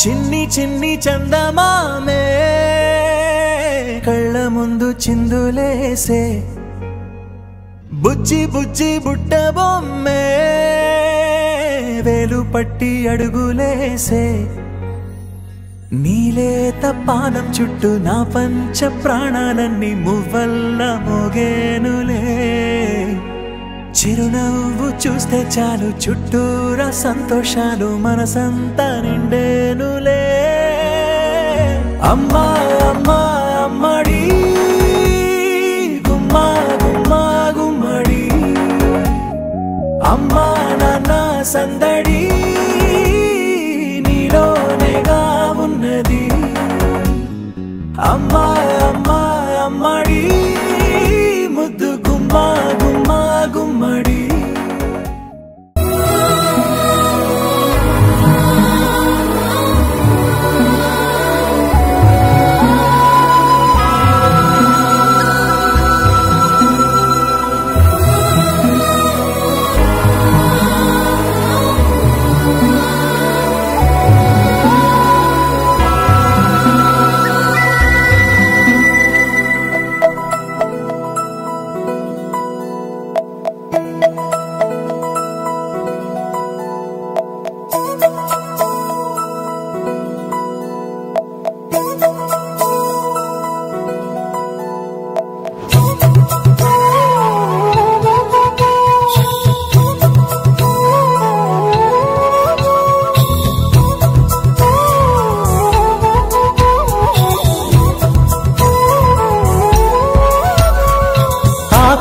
చిన్ని చిన్ని చందమామే కళ్ళ ముందు చిందులేసే బుజ్జి బుజ్జి బుట్ట బొమ్మే వేలు పట్టి అడుగులేసే నీలేత పానం చుట్టూ నా పంచ ప్రాణాలన్నీ మువ్వల్ల మోగేనులే చిరునవ్వు చూస్తే చాలు చుట్టూరా సంతోషాలు మనసంతా నిండేనులే అమ్మా అమ్మా అమ్మడి గుమ్మా గుమ్మా గుమ్మడి అమ్మా నాన్న సందడి నీలోనేగా ఉన్నది అమ్మా అమ్మా అమ్మడి ముద్దు గుమ్మా గుమ్మా గుమ్మడి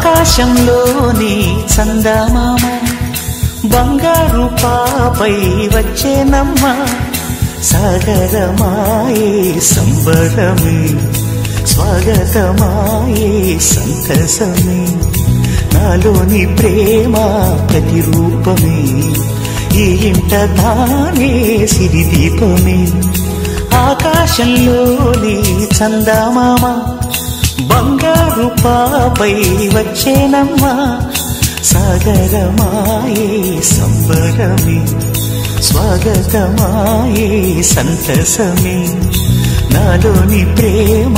ఆకాశంలోని చందమామ బంగారు పాపై వచ్చేనమ్మ సాగరమాయే సంబరమే స్వాగతమాయే సంతసమే నాలోని ప్రేమ ప్రతిరూపమే ఈ ఇంట తానే సిరిదీపమే ఆకాశంలోని చందమామ బంగారు పాపై వచ్చేనమ్మా సాగరమాయే సంబరమే స్వాగతమాయే సంతసమే నాలోని ప్రేమ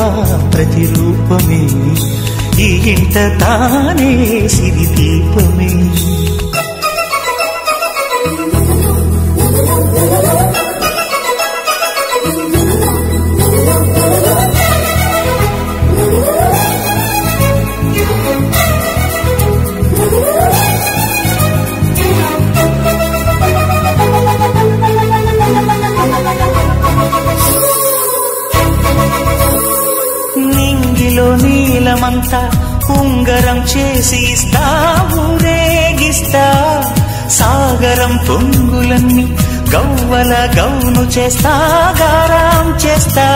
ప్రతిరూపమే ఈ ఇంట తానే సిరిదీపమే నీలమంతా ఉంగరం చేసి ఇస్తా ఊరేగిస్తా సాగరం పొంగులన్నీ గవ్వల గౌను చేస్తా గారాం చేస్తా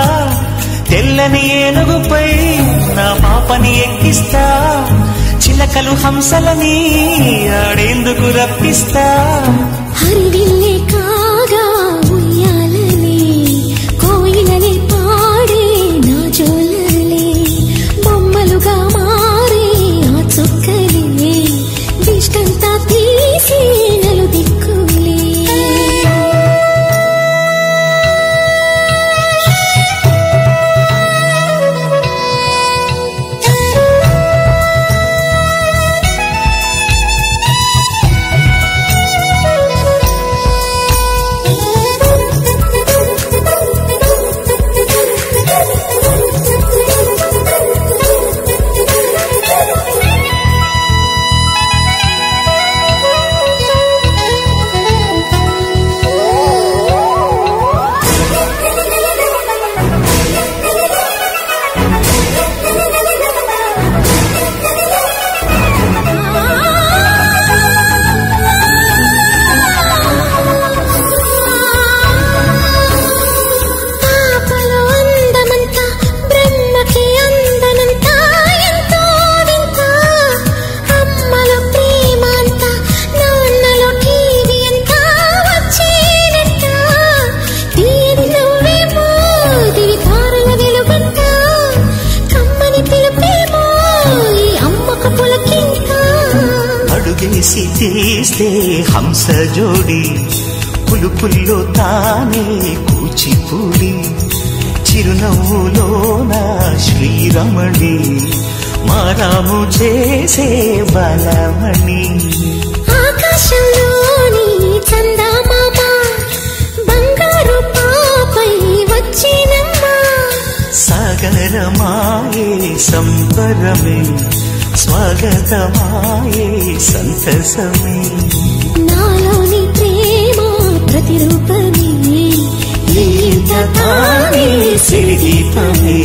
తెల్లని ఏనుగుపై నా పాపని ఎక్కిస్తా చిలకలు హంసలని ఆడేందుకు రప్పిస్తా హరివిల్లే కాగా ఉయ్యాలని కోయిలనే పాడే నా జోలలే బొమ్మలుగా మారే ఆ చుక్కలే దిష్టంతా తీసి నలు దిక్కులే తీసి తీస్తే హంస జోడి పులుపుల్లో తానే కూచిపూడి చిరునవ్వులోన శ్రీరమణి మారాము చేసే బలమణి ఆకాశంలోని చందమామ బంగారు పాపై వచ్చినమ్మా సాగరమాయే సంబరమే స్వాగతమాయే సంతసమే నాలోని ప్రేమ ప్రతిరూపమే ఈ ఇంత తానే సిరిదీపమే